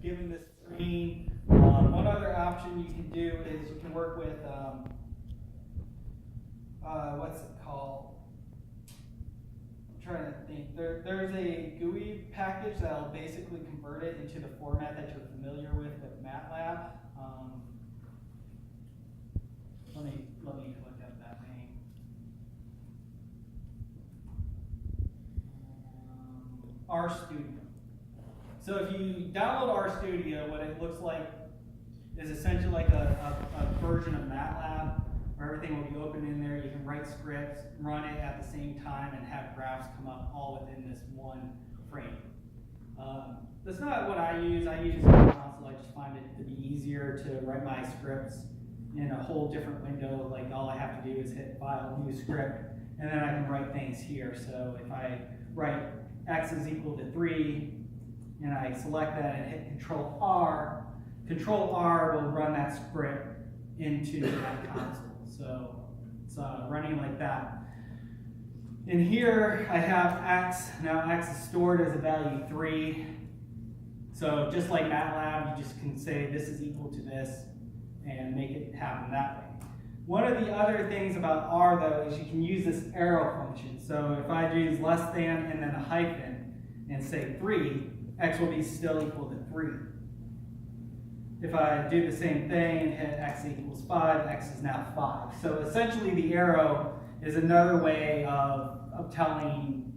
given this screen. One other option you can do is you can work with, what's it called? I'm trying to think. There's a GUI package that will basically convert it into the format that you're familiar with MATLAB. Let me look up that name. RStudio. So if you download RStudio, what it looks like is essentially like a version of MATLAB where everything will be open in there. You can write scripts, run it at the same time, and have graphs come up all within this one frame. That's not what I use. I use console. I just find it to be easier to write my scripts in a whole different window. Like all I have to do is hit File, New Script, and then I can write things here. So if I write x is equal to 3, and I select that and hit Control R will run that script into that console. So it's running like that. And here I have x. Now x is stored as a value 3. So just like MATLAB, you just can say this is equal to this and make it happen that way. One of the other things about R though is you can use this arrow function. So if I use less than and then a hyphen and say 3, x will be still equal to 3. If I do the same thing and hit x equals 5, x is now 5. So essentially the arrow is another way of telling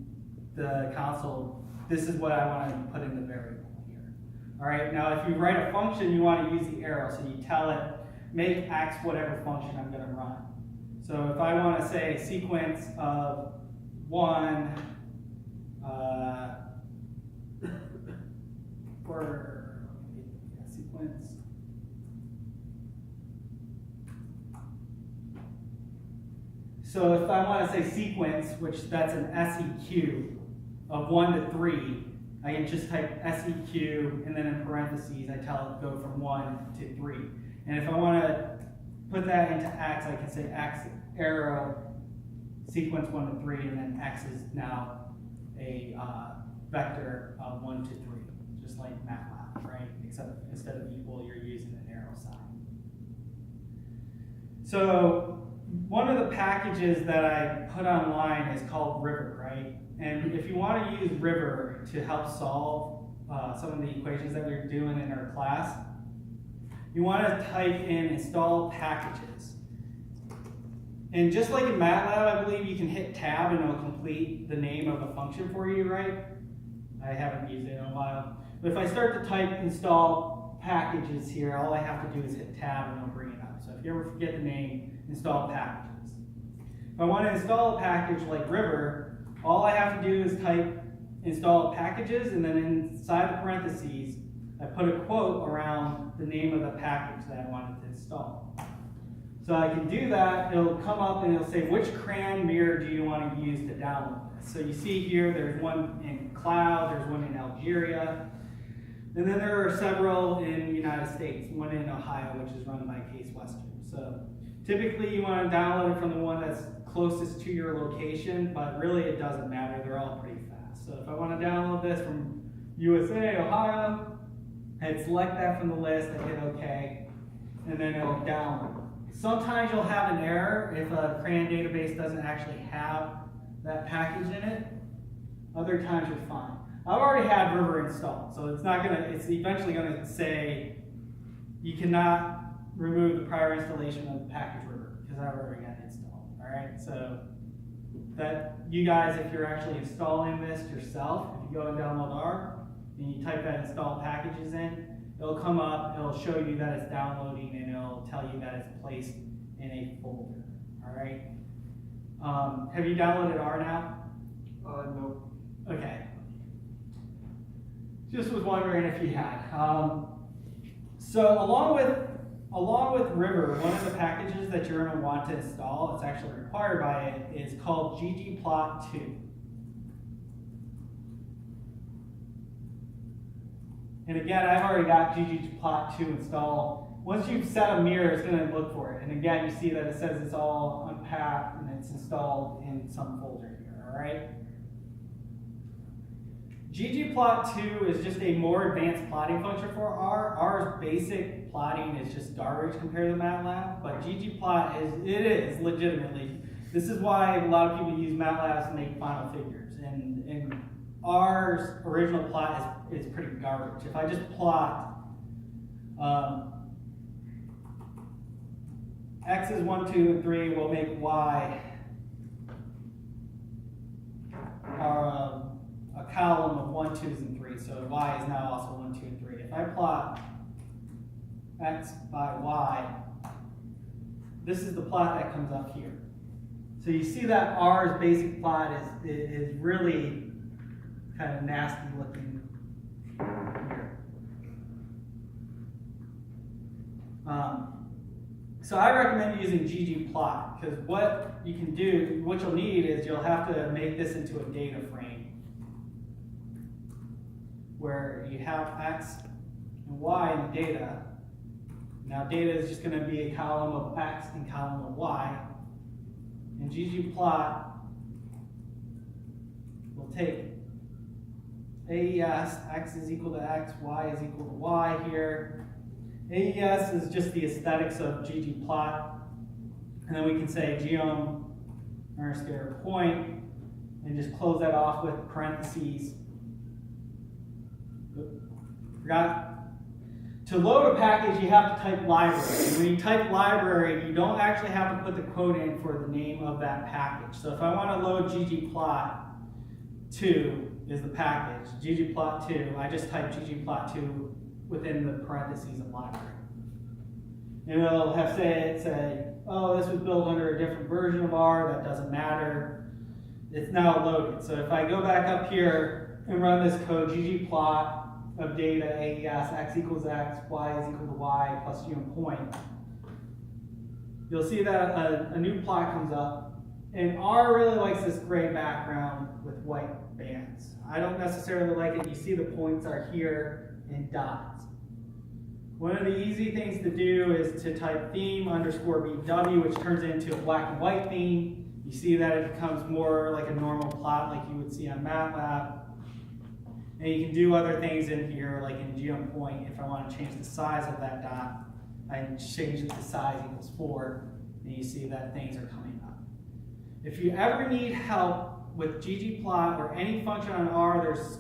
the console, this is what I want to put in the variable here. All right, now if you write a function, you want to use the arrow. So you tell it, make x whatever function I'm going to run. So if I want to say sequence of 1, for sequence. So if I want to say sequence, which that's an SEQ of 1 to 3, I can just type SEQ and then in parentheses I tell it to go from 1 to 3. And if I want to put that into x, I can say x arrow sequence 1 to 3, and then x is now a vector of 1 to 3. Just like MATLAB, right? Except instead of equal, you're using an arrow sign. So one of the packages that I put online is called River, right? And if you want to use River to help solve some of the equations that we were doing in our class, you want to type in install packages. And just like in MATLAB, I believe you can hit tab and it'll complete the name of a function for you, right? I haven't used it in a while. But if I start to type install packages here, all I have to do is hit tab and it'll bring it up. So if you ever forget the name, install packages. If I want to install a package like River, all I have to do is type install packages, and then inside the parentheses, I put a quote around the name of the package that I wanted to install. So I can do that. It'll come up and it'll say, which crayon mirror do you want to use to download this? So you see here, there's one in Cloud, there's one in Algeria, and then there are several in the United States, one in Ohio, which is run by Case Western. So typically you want to download it from the one that's closest to your location, but really it doesn't matter. They're all pretty fast. So if I want to download this from USA, Ohio, I'd select that from the list, I hit OK, and then it'll download. Sometimes you'll have an error if a crayon database doesn't actually have that package in it. Other times you're fine. I've already had River installed, so it's eventually gonna say you cannot remove the prior installation of the package River because I've already got it installed. All right, so that you guys, if you're actually installing this yourself, if you go and download R and you type that install packages in, it'll come up, it'll show you that it's downloading, and it'll tell you that it's placed in a folder. All right. Have you downloaded R now? No. Okay. Just was wondering if you had. So along with River, one of the packages that you're going to want to install, it's actually required by it, is called ggplot2. And again, I've already got ggplot2 installed. Once you've set a mirror, it's going to look for it. And again, you see that it says it's all unpacked and it's installed in some folder here, all right? ggplot2 is just a more advanced plotting function for R. R's basic plotting is just garbage compared to MATLAB, but ggplot is legitimately. This is why a lot of people use MATLAB to make final figures, and R's original plot is pretty garbage. If I just plot X is 1, 2, and 3, we'll make Y a column of 1, 2s, and 3. So Y is now also 1, 2, and 3. If I plot X by Y, this is the plot that comes up here. So you see that R's basic plot is really kind of nasty looking here. So I recommend using ggplot, because what you can do, what you'll need is you'll have to make this into a data frame where you have X and Y in the data. Now data is just going to be a column of X and column of Y. And ggplot will take AES, X is equal to X, Y is equal to Y here. AES is just the aesthetics of ggplot. And then we can say geom underscore point and just close that off with parentheses. Forgot. To load a package, you have to type library. And when you type library, you don't actually have to put the code in for the name of that package. So if I want to load ggplot2 is the package, ggplot2, I just type ggplot2 within the parentheses of library. And it'll have say, oh, this was built under a different version of R, that doesn't matter. It's now loaded. So if I go back up here and run this code, ggplot of data AES, X equals X, Y is equal to Y, plus geom point, you'll see that a new plot comes up. And R really likes this gray background with white bands. I don't necessarily like it. You see the points are here in dots. One of the easy things to do is to type theme underscore BW, which turns into a black and white theme. You see that it becomes more like a normal plot like you would see on MATLAB. And you can do other things in here, like in geom point. If I want to change the size of that dot, I can change it to size equals 4, and you see that things are coming up. If you ever need help with ggplot or any function on R, there's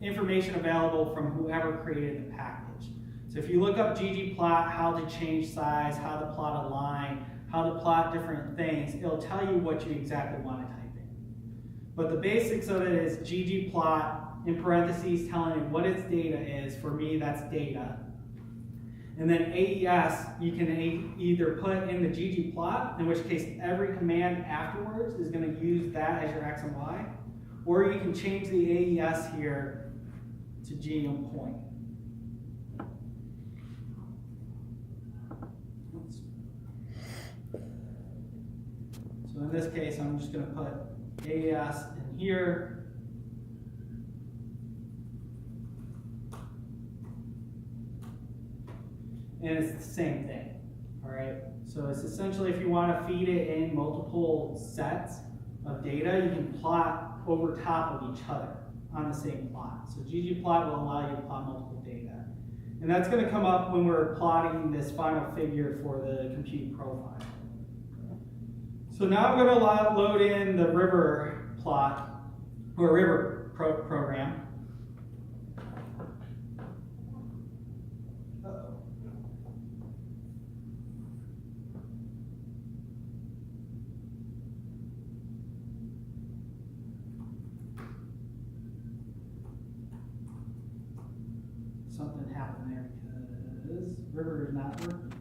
information available from whoever created the package. So if you look up ggplot, how to change size, how to plot a line, how to plot different things, it'll tell you what you exactly want to type in. But the basics of it is ggplot, in parentheses telling it what its data is. For me, that's data. And then AES, you can either put in the ggplot, in which case every command afterwards is going to use that as your X and Y, or you can change the AES here to geom point. So in this case, I'm just going to put AES in here. And it's the same thing, all right? So it's essentially, if you want to feed it in multiple sets of data, you can plot over top of each other on the same plot. So ggplot will allow you to plot multiple data. And that's going to come up when we're plotting this final figure for the compute profile. So now I'm going to load in the river plot, or river program. Something happened there because river is not working.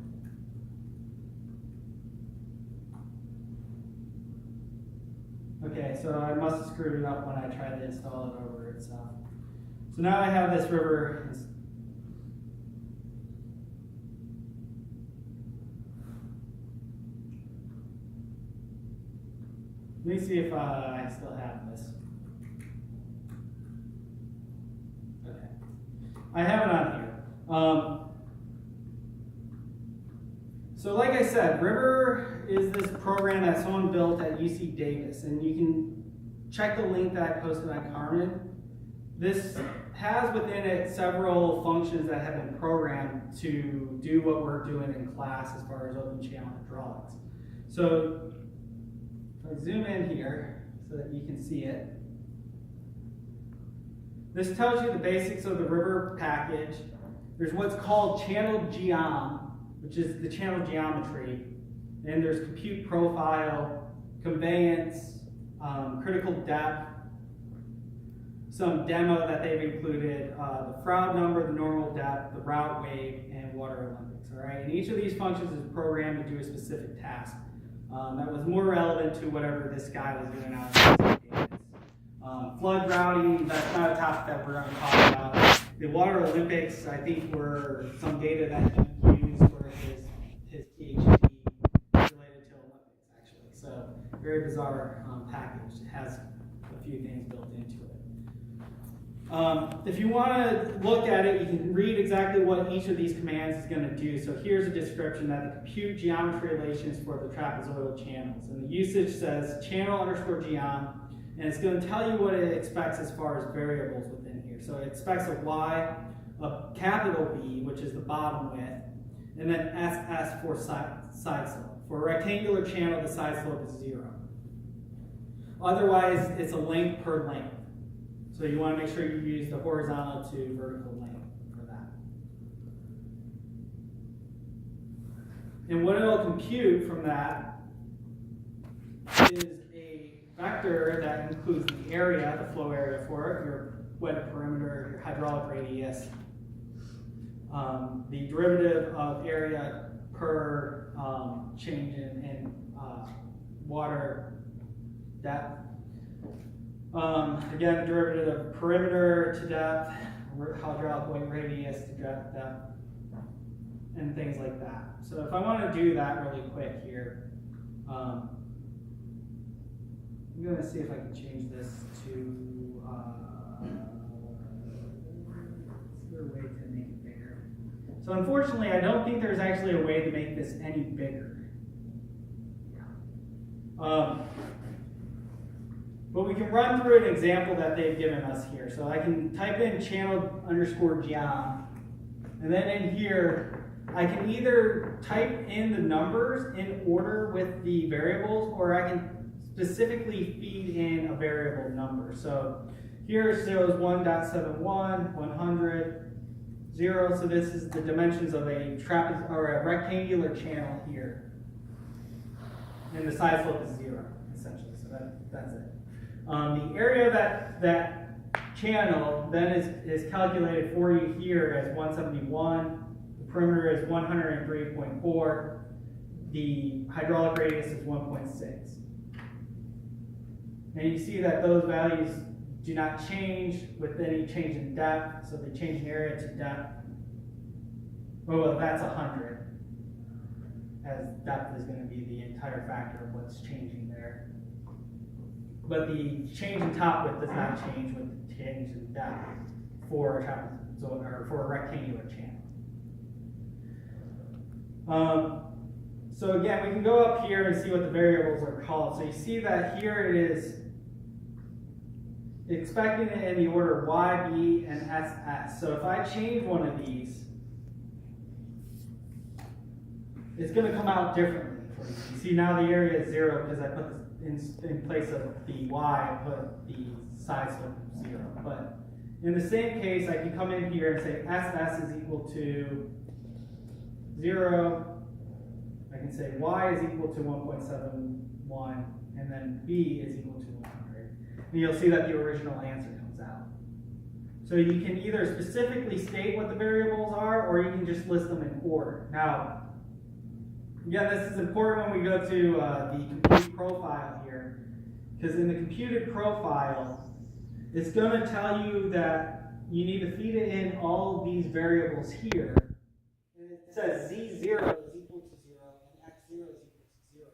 Okay, so I must have screwed it up when I tried to install it over itself. So now I have this river. Let me see if I still have this. Okay. I have it on here. So like I said, River is this program that someone built at UC Davis, and you can check the link that I posted on Carmen This has within it several functions that have been programmed to do what we're doing in class as far as open channel hydraulics. So if I zoom in here so that you can see it, this tells you the basics of the river package. There's what's called channel geom, which is the channel geometry. And there's compute profile, conveyance, critical depth, some demo that they've included, the Froud number, the normal depth, the route wave, and water Olympics. All right, and each of these functions is programmed to do a specific task that was more relevant to whatever this guy was doing out of flood routing, that's not a topic that we're going to talk about. The water Olympics, I think, were some data that he used for his PhD related to Olympics, actually. So, very bizarre package. It has a few things built into it. If you want to look at it, you can read exactly what each of these commands is going to do. So here's a description that the compute geometry relations for the trapezoidal channels. And the usage says channel underscore geom, and it's going to tell you what it expects as far as variables within here. So it expects a y, a capital B, which is the bottom width, and then SS for side slope. For a rectangular channel, the side slope is 0. Otherwise, it's a length per length. So you want to make sure you use the horizontal to vertical length for that. And what it'll compute from that is a vector that includes the area, the flow area for it, your wet perimeter, your hydraulic radius, the derivative of area per change in water depth. Again, the derivative of perimeter to depth, hydraulic weight radius to depth, and things like that. So if I want to do that really quick here, I'm going to see if I can change this to, is there a way to make it bigger? So unfortunately, I don't think there's actually a way to make this any bigger. But we can run through an example that they've given us here. So I can type in channel underscore geom, and then in here, I can either type in the numbers in order with the variables, or I can specifically feed in a variable number. So here it shows 1.71, 100, 0. So this is the dimensions of a rectangular channel here. And the side slope is 0, essentially. So that's it. The area of that channel then is calculated for you here as 171. The perimeter is 103.4. The hydraulic radius is 1.6. And you see that those values do not change with any change in depth. So they change in area to depth. Well, that's 100. As depth is going to be the entire factor of what's changing there. But the change in top width does not change with the change in depth for a trapezoid or for a rectangular channel. So again, we can go up here and see what the variables are called. So you see that here it is expecting it in the order y, b, and ss. So if I change one of these, it's going to come out differently for you. You see now the area is 0 because I put this in place of the y, I put the side slope of 0. But in the same case, I can come in here and say SS is equal to 0. I can say y is equal to 1.71, and then b is equal to 100. And you'll see that the original answer comes out. So you can either specifically state what the variables are, or you can just list them in order. Now, again, this is important when we go to the compute profile here, because in the computed profile, it's going to tell you that you need to feed it in all of these variables here. And it says z0 is equal to 0 and x0 is equal to 0.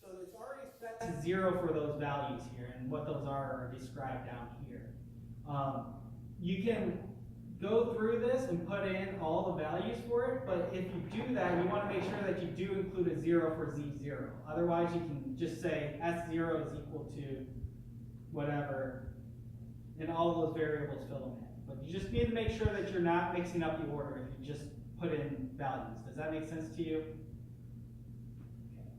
So it's already set to 0 for those values here, and what those are described down here. You can go through this and put in all the values for it, but if you do that, you want to make sure that you do include a 0 for z0. Otherwise, you can just say s0 is equal to whatever, and all those variables fill them in. But you just need to make sure that you're not mixing up the order if you just put in values. Does that make sense to you? Okay.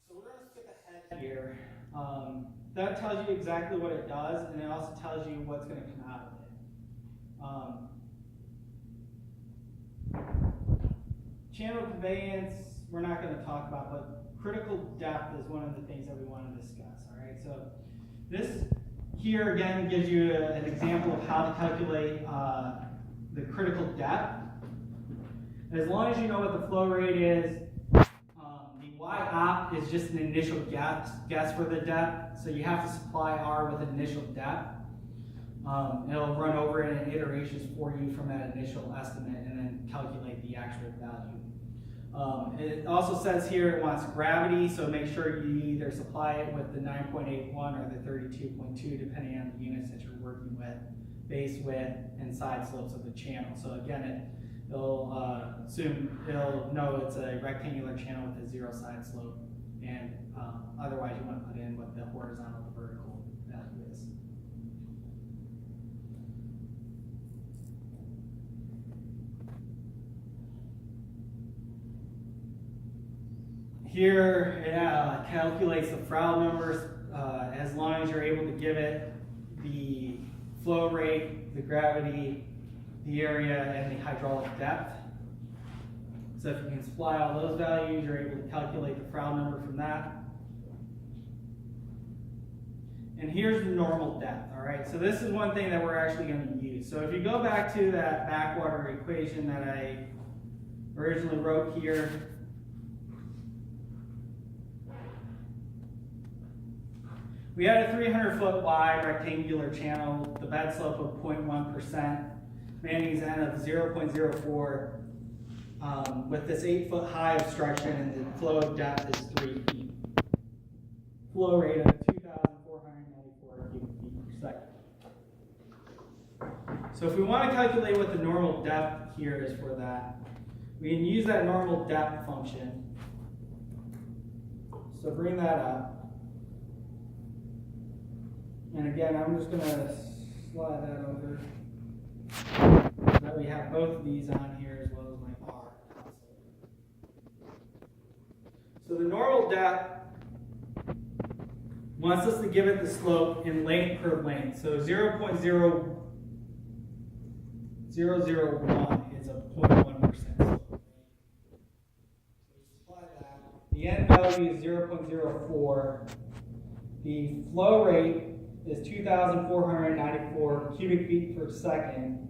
So we're going to skip ahead here. That tells you exactly what it does, and it also tells you what's going to come out of it. Channel conveyance, we're not going to talk about, but critical depth is one of the things that we want to discuss. All right, so this here again gives you an example of how to calculate the critical depth. As long as you know what the flow rate is, the y-op is just an initial guess for the depth. So you have to supply R with an initial depth. It'll run over it in iterations for you from that initial estimate and then calculate the actual value. It also says here it wants gravity, so make sure you either supply it with the 9.81 or the 32.2, depending on the units that you're working with, base width and side slopes of the channel. So again, it'll know it's a rectangular channel with a 0 side slope, and otherwise you want to put in what the horizontal to vertical value is. Here, it calculates the Froude numbers as long as you're able to give it the flow rate, the gravity, the area, and the hydraulic depth. So if you can supply all those values, you're able to calculate the Froude number from that. And here's the normal depth, all right? So this is one thing that we're actually going to use. So if you go back to that backwater equation that I originally wrote here, we had a 300-foot wide rectangular channel, the bed slope of 0.1%, Manning's N of 0.04, with this 8-foot high obstruction, and the flow depth is 3 feet. Flow rate of 2,494 cubic feet per second. So if we want to calculate what the normal depth here is for that, we can use that normal depth function. So bring that up. And again, I'm just going to slide that over so that we have both of these on here as well as my R. So the normal depth wants us to give it the slope in length per length. So 0.0001 is a 0.1% slope. So we supply that. The N value is 0.04. The flow rate is 2,494 cubic feet per second.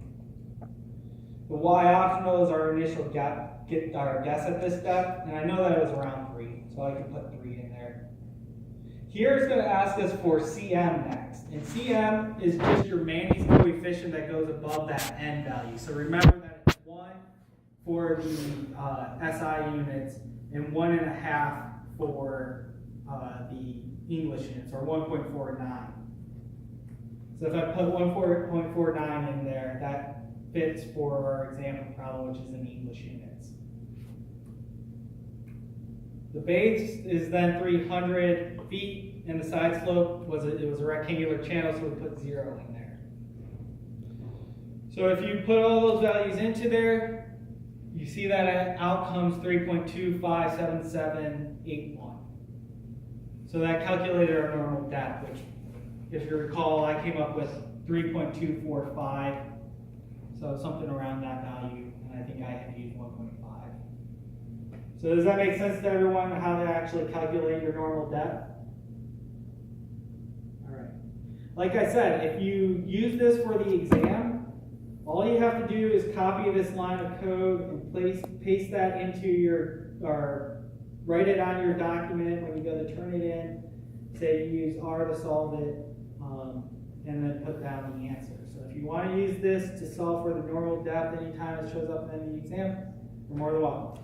The y optional is our initial guess at this depth, and I know that it was around 3, so I can put 3 in there. Here it's going to ask us for CM next, and CM is just your Manning's coefficient that goes above that N value. So remember that it's 1 for the SI units and 1.5 for the English units, or 1.49. So if I put 1.49 in there, that fits for our example problem, which is in English units. The base is then 300 feet, and the side slope was a rectangular channel, so we put 0 in there. So if you put all those values into there, you see that outcome's 3.257781. So that calculated our normal depth, which, if you recall, I came up with 3.245, so something around that value, and I think I had used 1.5. So does that make sense to everyone, how to actually calculate your normal depth? All right. Like I said, if you use this for the exam, all you have to do is copy this line of code and paste that into or write it on your document when you go to turn it in. Say you use R to solve it, and then put down the answer. So if you want to use this to solve for the normal depth anytime it shows up in the exam, you're more than welcome.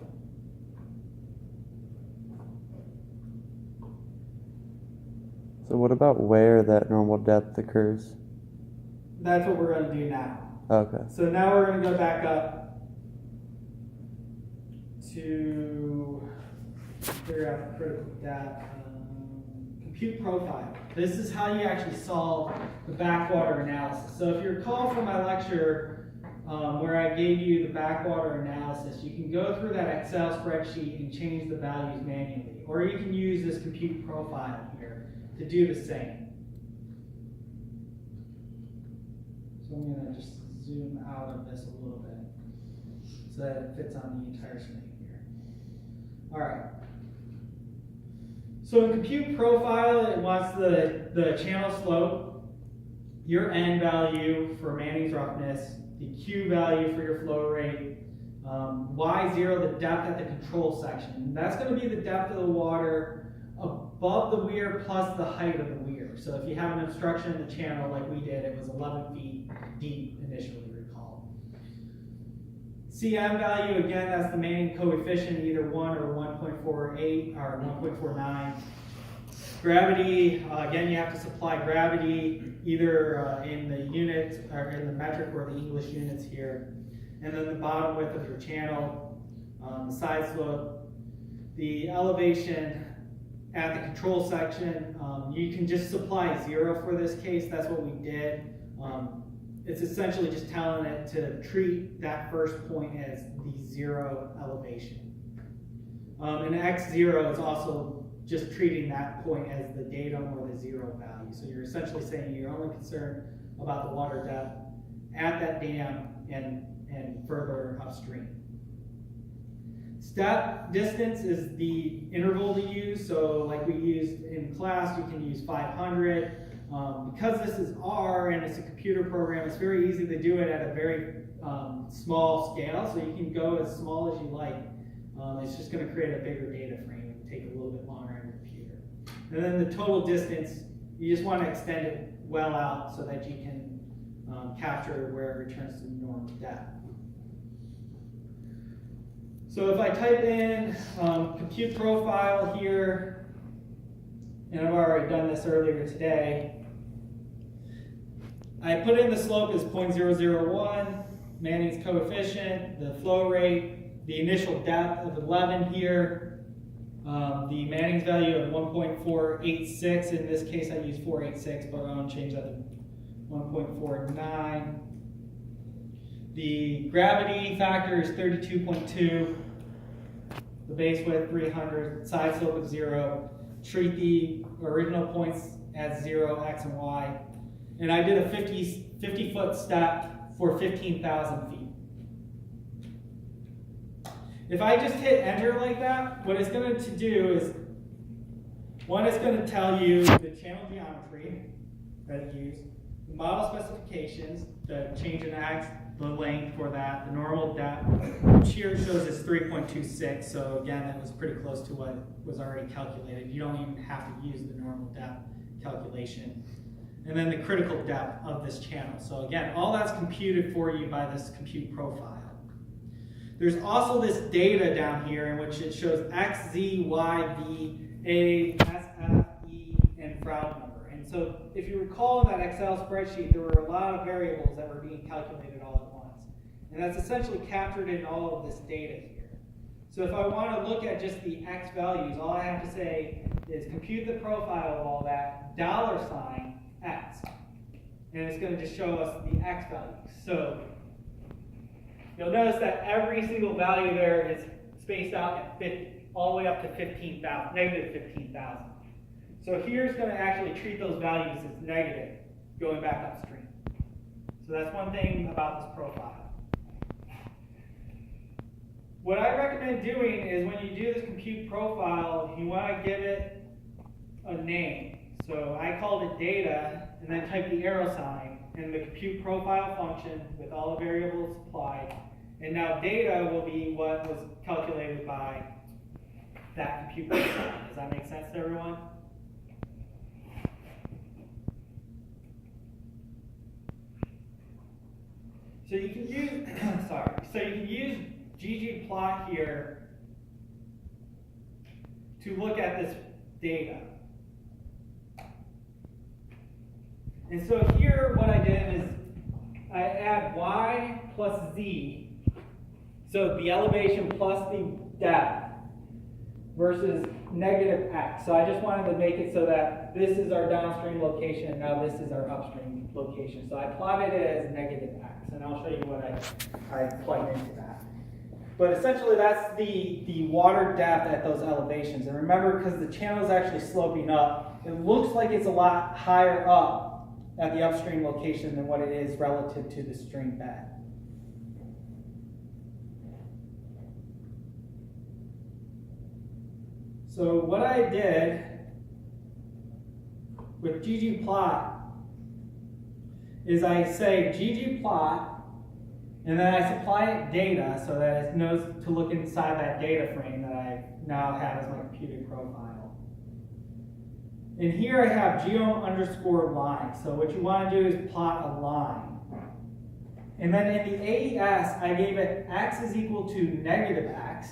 So what about where that normal depth occurs? That's what we're going to do now. Okay. So now we're going to go back up to figure out the critical depth. compute profile. This is how you actually solve the backwater analysis. So if you recall from my lecture where I gave you the backwater analysis, you can go through that Excel spreadsheet and change the values manually. Or you can use this compute profile here to do the same. So I'm going to just zoom out of this a little bit so that it fits on the entire screen here. All right. So in compute profile, it wants the channel slope, your N value for Manning's roughness, the Q value for your flow rate, Y0, the depth at the control section. And that's going to be the depth of the water above the weir plus the height of the weir. So if you have an obstruction in the channel like we did, it was 11 feet deep initially, recall. CM value, again, that's the Manning coefficient, either 1 or 1.48 or 1.49. Gravity, again, you have to supply gravity either in the unit or in the metric or the English units here. And then the bottom width of your channel, the side slope, the elevation at the control section. You can just supply 0 for this case. That's what we did. It's essentially just telling it to treat that first point as the 0 elevation. And x0 is also just treating that point as the datum or the 0 value. So you're essentially saying you're only concerned about the water depth at that dam and further upstream. Step distance is the interval to use. So like we used in class, you can use 500. Because this is R and it's a computer program, it's very easy to do it at a very small scale. So you can go as small as you like. It's just going to create a bigger data frame and take a little bit longer on your computer. And then the total distance, you just want to extend it well out so that you can capture where it returns to normal depth. So if I type in compute profile here, and I've already done this earlier today, I put in the slope as 0.001, Manning's coefficient, the flow rate, the initial depth of 11 here, the Manning's value of 1.486. In this case, I use 486, but I'm going to change that to 1.49. The gravity factor is 32.2. The base width 300, side slope of 0. Treat the original points as 0, x and y. And I did a 50-foot step for 15,000 feet. If I just hit enter like that, what it's going to do is, one, it's going to tell you the channel geometry that it used, the model specifications, the change in x, the length for that, the normal depth, which here shows is 3.26. So again, that was pretty close to what was already calculated. You don't even have to use the normal depth calculation. And then the critical depth of this channel. So again, all that's computed for you by this compute profile. There's also this data down here in which it shows X, Z, Y, V, A, S, F, E, and Froude number. And so if you recall in that Excel spreadsheet, there were a lot of variables that were being calculated all at once. And that's essentially captured in all of this data here. So if I want to look at just the X values, all I have to say is compute the profile of all that, $X. And it's going to just show us the X value. So you'll notice that every single value there is spaced out at 50, all the way up to 15,000, negative 15,000. So here's going to actually treat those values as negative going back upstream. So that's one thing about this profile. What I recommend doing is when you do this compute profile, you want to give it a name. So I called it data, and then type the arrow sign, and the compute profile function with all the variables applied. And now data will be what was calculated by that compute profile. Does that make sense to everyone? So you can use, so you can use ggplot here to look at this data. And so here what I did is I add y plus z, so the elevation plus the depth, versus negative x. So I just wanted to make it so that this is our downstream location and now this is our upstream location. So I plotted it as negative x, and I'll show you what I plugged into that. But essentially that's the water depth at those elevations. And remember, because the channel is actually sloping up, it looks like it's a lot higher up at the upstream location than what it is relative to the stream bed. So what I did with ggplot is I say ggplot, and then I supply it data so that it knows to look inside that data frame that I now have as my computed profile. And here I have geom_line. So what you want to do is plot a line. And then in the AES, I gave it x is equal to negative x.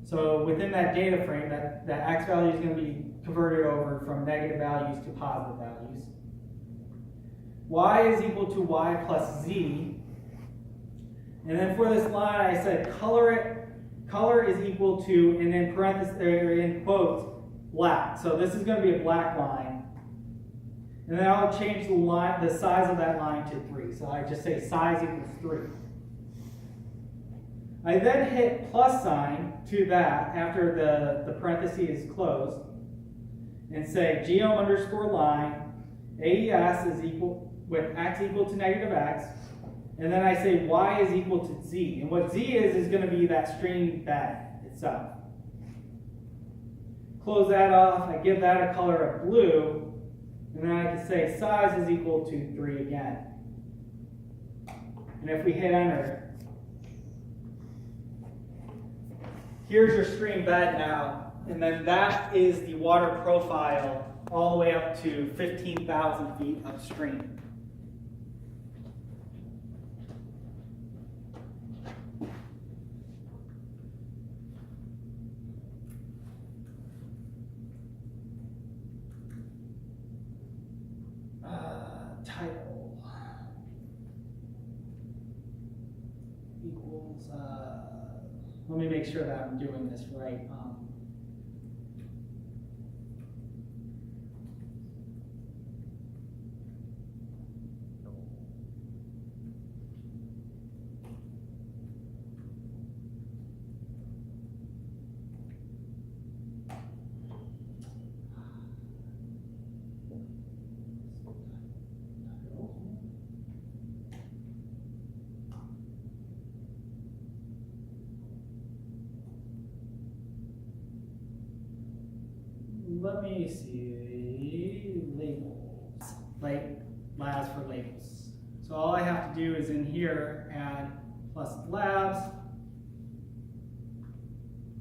So within that data frame, that x value is going to be converted over from negative values to positive values. Y is equal to y plus z. And then for this line, I said color is equal to, and in parentheses, or in quotes, black. So this is going to be a black line. And then I'll change the size of that line to 3. So I just say size equals 3. I then hit plus sign to that after the parenthesis is closed and say geom_line AES is equal with x equal to negative x, and then I say y is equal to z. And what z is going to be that stream bed itself. Close that off, I give that a color of blue, and then I can say size is equal to 3 again. And if we hit enter, here's your stream bed now, and then that is the water profile all the way up to 15,000 feet upstream. Title equals, let me make sure that I'm doing this right. Let me see, labels, labs for labels. So all I have to do is in here add plus labs,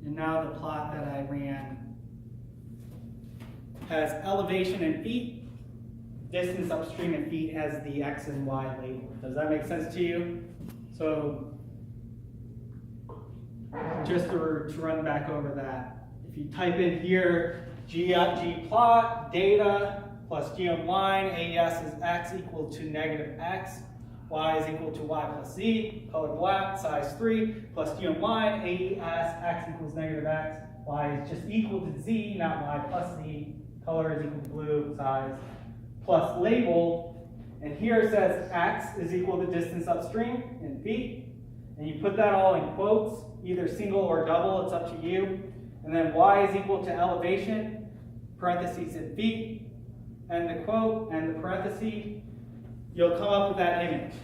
and now the plot that I ran has elevation in feet, distance upstream in feet has the x and y label. Does that make sense to you? So just to run back over that, if you type in here ggplot data plus geom_line AES is x equal to negative x, y is equal to y plus z, color black, size 3, plus geom_line AES x equals negative x, y is just equal to z, not y plus z, color is equal to blue, size, plus label, and here it says x is equal to distance upstream in feet, and you put that all in quotes, either single or double, it's up to you. And then y is equal to elevation, parentheses in feet, and the quote and the parenthesis, you'll come up with that image.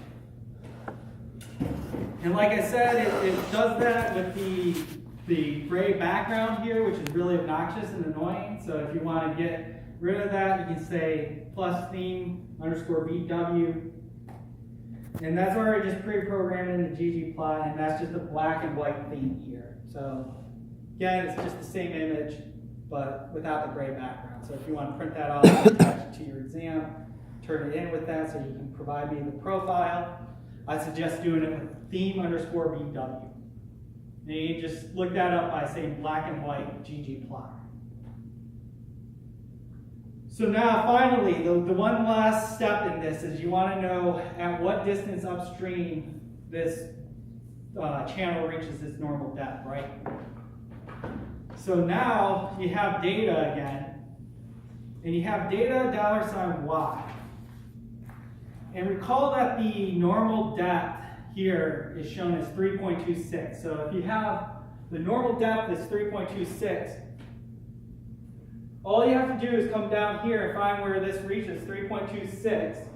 And like I said, it does that with the gray background here, which is really obnoxious and annoying. So if you want to get rid of that, you can say plus theme underscore BW. And that's already just pre-programmed in the ggplot, and that's just a black and white theme here. So again, it's just the same image, but without the gray background. So if you want to print that off, attach it to your exam, turn it in with that so you can provide me the profile, I suggest doing it with theme underscore BW. And you just look that up by saying black and white ggplot. So now finally, the one last step in this is you want to know at what distance upstream this channel reaches its normal depth, right? So now you have data again, and you have data $y. And recall that the normal depth here is shown as 3.26. So if you have the normal depth is 3.26, all you have to do is come down here and find where this reaches 3.26.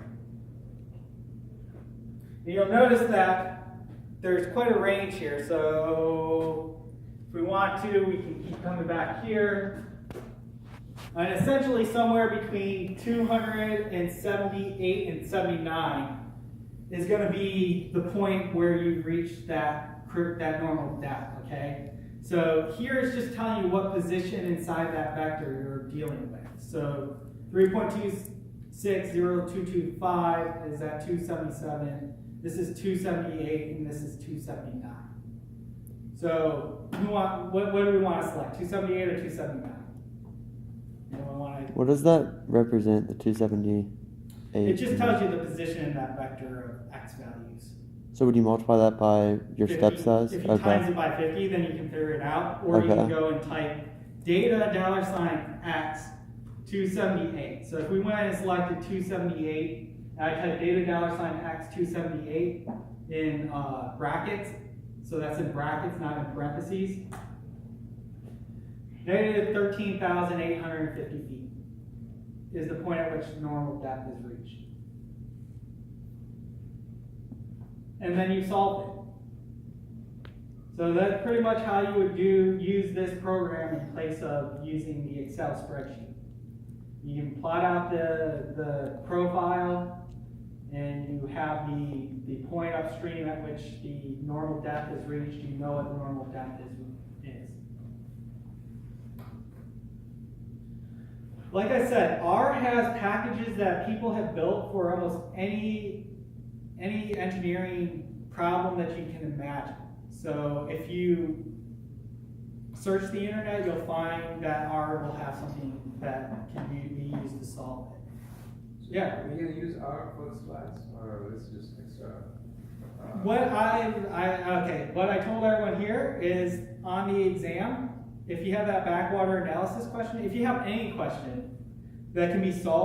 And you'll notice that there's quite a range here. So if we want to, we can keep coming back here. And essentially somewhere between 278 and 79 is going to be the point where you reach that normal depth, okay? So here it's just telling you what position inside that vector you're dealing with. So 3.26025 is at 277. This is 278, and this is 279. So what do we want to select, 278 or 279? What does that represent, the 278? It just tells you the position in that vector of x values. So would you multiply that by your 50. step size? If you times it by 50, then you can figure it out. Or you can go and type data $x 278. So if we went and selected 278, and I type data $x 278 in brackets, so that's in brackets, not in parentheses, negative 13,850 feet is the point at which normal depth is reached. And then you solve it. So that's pretty much how you would use this program in place of using the Excel spreadsheet. You can plot out the profile, and you have the point upstream at which the normal depth is reached. You know what the normal depth is. Like I said, R has packages that people have built for almost any engineering problem that you can imagine. So if you search the internet, you'll find that R will have something that can be used to solve it. Yeah. Are we going to use R for the slides, or is this just extra? What I told everyone here is on the exam, if you have that backwater analysis question, if you have any question that can be solved